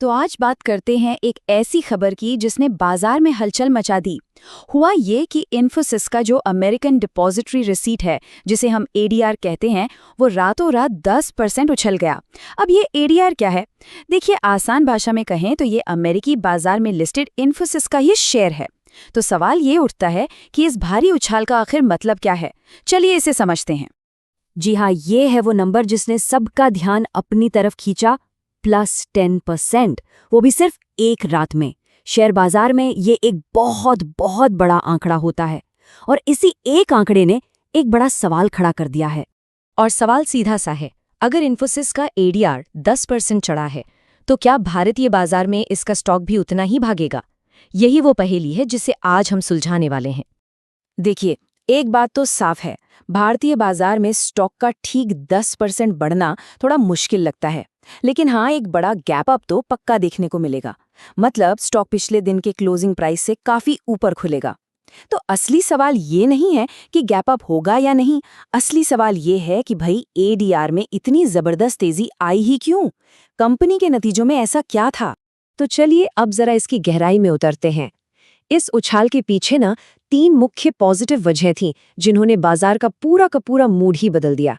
तो आज बात करते हैं एक ऐसी खबर की जिसने बाजार में हलचल मचा दी। हुआ ये कि इन्फोसिस का जो अमेरिकन डिपॉजिटरी रिसीट है, जिसे हम एडीआर कहते हैं, वो रातों रात 10% उछल गया। अब ये एडीआर क्या है? देखिए, आसान भाषा में कहें तो ये अमेरिकी बाजार में लिस्टेड इन्फोसिस का ही शेयर है। तो सवाल ये उठता है कि इस भारी उछाल का आखिर मतलब क्या है। चलिए इसे समझते हैं। जी हाँ, ये है वो नंबर जिसने सबका ध्यान अपनी तरफ खींचा। +10%, वो भी सिर्फ एक रात में। शेयर बाजार में ये एक बहुत बहुत बड़ा आंकड़ा होता है, और इसी एक आंकड़े ने एक बड़ा सवाल खड़ा कर दिया है। और सवाल सीधा सा है, अगर इन्फोसिस का एडीआर 10% चढ़ा है, तो क्या भारतीय बाजार में इसका स्टॉक भी उतना ही भागेगा? यही वो पहेली है जिसे आज हम सुलझाने वाले हैं। देखिए, एक बात तो साफ है, भारतीय बाजार में स्टॉक का ठीक 10% बढ़ना थोड़ा मुश्किल लगता है। लेकिन हाँ, एक बड़ा गैप अप तो पक्का देखने को मिलेगा। मतलब स्टॉक पिछले दिन के क्लोजिंग प्राइस से काफी ऊपर खुलेगा। तो असली सवाल ये नहीं है कि गैप अप होगा या नहीं। असली सवाल ये है कि भाई एडीआर में इतनी जबरदस्त तेजी आई ही क्यों? कंपनी के नतीजों में ऐसा क्या था? तो चलिए अब जरा इसकी गहराई में उतरते हैं। इस उछाल के पीछे ना 3 मुख्य पॉजिटिव वजह थीं जिन्होंने बाजार का पूरा मूड ही बदल दिया।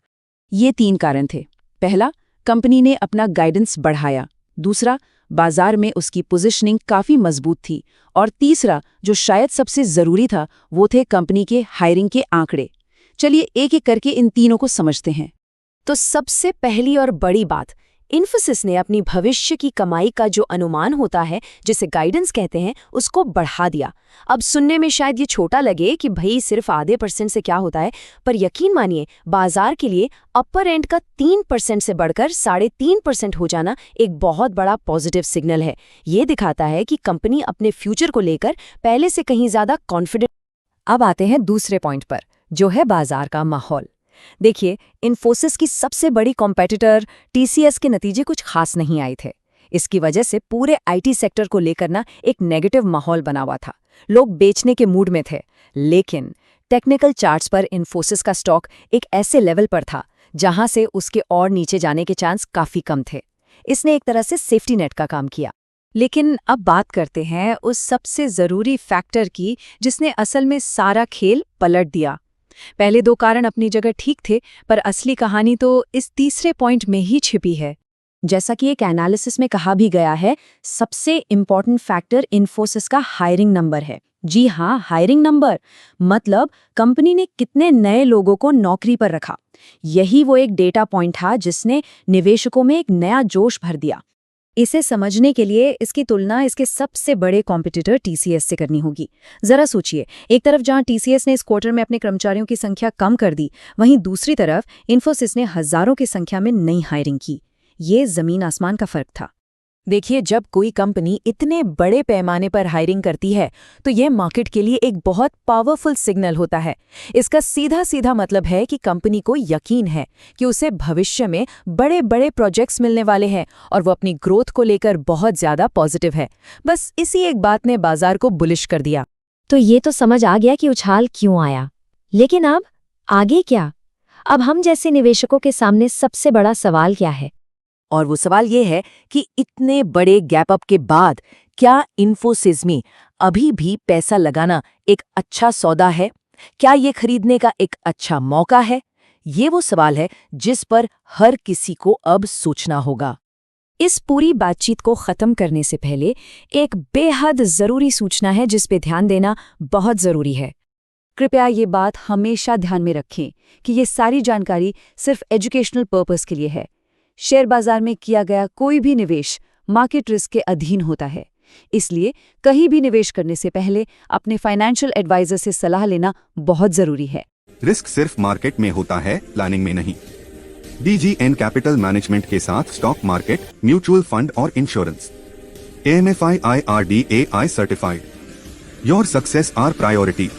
ये 3 कारण थे। पहला, कंपनी ने अपना गाइडेंस बढ़ाया। दूसरा, बाजार में उसकी पोजीशनिंग काफी मजबूत थी। और तीसरा, जो शायद सबसे जरूरी था, वो थे कंपनी के हायरिंग के आंकड़े। चलिए एक एक करके इन तीनों को समझते हैं। तो सबसे पहली और बड़ी बात, इन्फोसिस ने अपनी भविष्य की कमाई का जो अनुमान होता है, जिसे गाइडेंस कहते हैं, उसको बढ़ा दिया। अब सुनने में शायद ये छोटा लगे कि भाई सिर्फ आधे % से क्या होता है, पर यकीन मानिए बाजार के लिए अपर एंड का 3% से बढ़कर 3.5% हो जाना एक बहुत बड़ा पॉजिटिव सिग्नल है। ये दिखाता है कि कंपनी अपने फ्यूचर को लेकर पहले से कहीं ज्यादा कॉन्फिडेंट। अब आते हैं दूसरे पॉइंट पर, जो है बाजार का माहौल। देखिए, इन्फोसिस की सबसे बड़ी कॉम्पिटिटर टीसीएस के नतीजे कुछ खास नहीं आए थे। इसकी वजह से पूरे आईटी सेक्टर को लेकर ना एक नेगेटिव माहौल बना हुआ था। लोग बेचने के मूड में थे। लेकिन टेक्निकल चार्ट्स पर इन्फोसिस का स्टॉक एक ऐसे लेवल पर था जहां से उसके और नीचे जाने के चांस काफी कम थे। इसने एक तरह से सेफ्टी नेट का काम किया। लेकिन अब बात करते हैं उस सबसे जरूरी फैक्टर की जिसने असल में सारा खेल पलट दिया। पहले 2 कारण अपनी जगह ठीक थे, पर असली कहानी तो इस तीसरे पॉइंट में ही छिपी है। जैसा कि एक एनालिसिस में कहा भी गया है, सबसे इम्पॉर्टेंट फैक्टर इन्फोसिस का हायरिंग नंबर है। जी हाँ, हायरिंग नंबर, मतलब कंपनी ने कितने नए लोगों को नौकरी पर रखा। यही वो एक डेटा पॉइंट था जिसने निवेशकों में एक नया जोश भर दिया। इसे समझने के लिए इसकी तुलना इसके सबसे बड़े कॉम्पिटिटर टीसीएस से करनी होगी। जरा सोचिए, एक तरफ जहां टीसीएस ने इस क्वार्टर में अपने कर्मचारियों की संख्या कम कर दी, वहीं दूसरी तरफ इन्फोसिस ने हजारों की संख्या में नई हायरिंग की। ये जमीन आसमान का फर्क था। देखिए, जब कोई कंपनी इतने बड़े पैमाने पर हायरिंग करती है तो यह मार्केट के लिए एक बहुत पावरफुल सिग्नल होता है। इसका सीधा सीधा मतलब है कि कंपनी को यकीन है कि उसे भविष्य में बड़े बड़े प्रोजेक्ट्स मिलने वाले हैं और वो अपनी ग्रोथ को लेकर बहुत ज्यादा पॉजिटिव है। बस इसी एक बात ने बाजार को बुलिश कर दिया। तो ये तो समझ आ गया कि उछाल क्यों आया। लेकिन अब आगे क्या? अब हम जैसे निवेशकों के सामने सबसे बड़ा सवाल क्या है? और वो सवाल ये है कि इतने बड़े गैप अप के बाद क्या इन्फोसिस में अभी भी पैसा लगाना एक अच्छा सौदा है? क्या ये खरीदने का एक अच्छा मौका है? ये वो सवाल है जिस पर हर किसी को अब सोचना होगा। इस पूरी बातचीत को खत्म करने से पहले एक बेहद जरूरी सूचना है जिस पे ध्यान देना बहुत जरूरी है। कृपया ये बात हमेशा ध्यान में रखें कि ये सारी जानकारी सिर्फ एजुकेशनल पर्पस के लिए है। शेयर बाजार में किया गया कोई भी निवेश मार्केट रिस्क के अधीन होता है। इसलिए कहीं भी निवेश करने से पहले अपने फाइनेंशियल एडवाइजर से सलाह लेना बहुत जरूरी है। रिस्क सिर्फ मार्केट में होता है, प्लानिंग में नहीं। DGN कैपिटल मैनेजमेंट के साथ स्टॉक मार्केट, म्यूचुअल फंड और insurance. AMFI IRDAI certified. Your success are priority.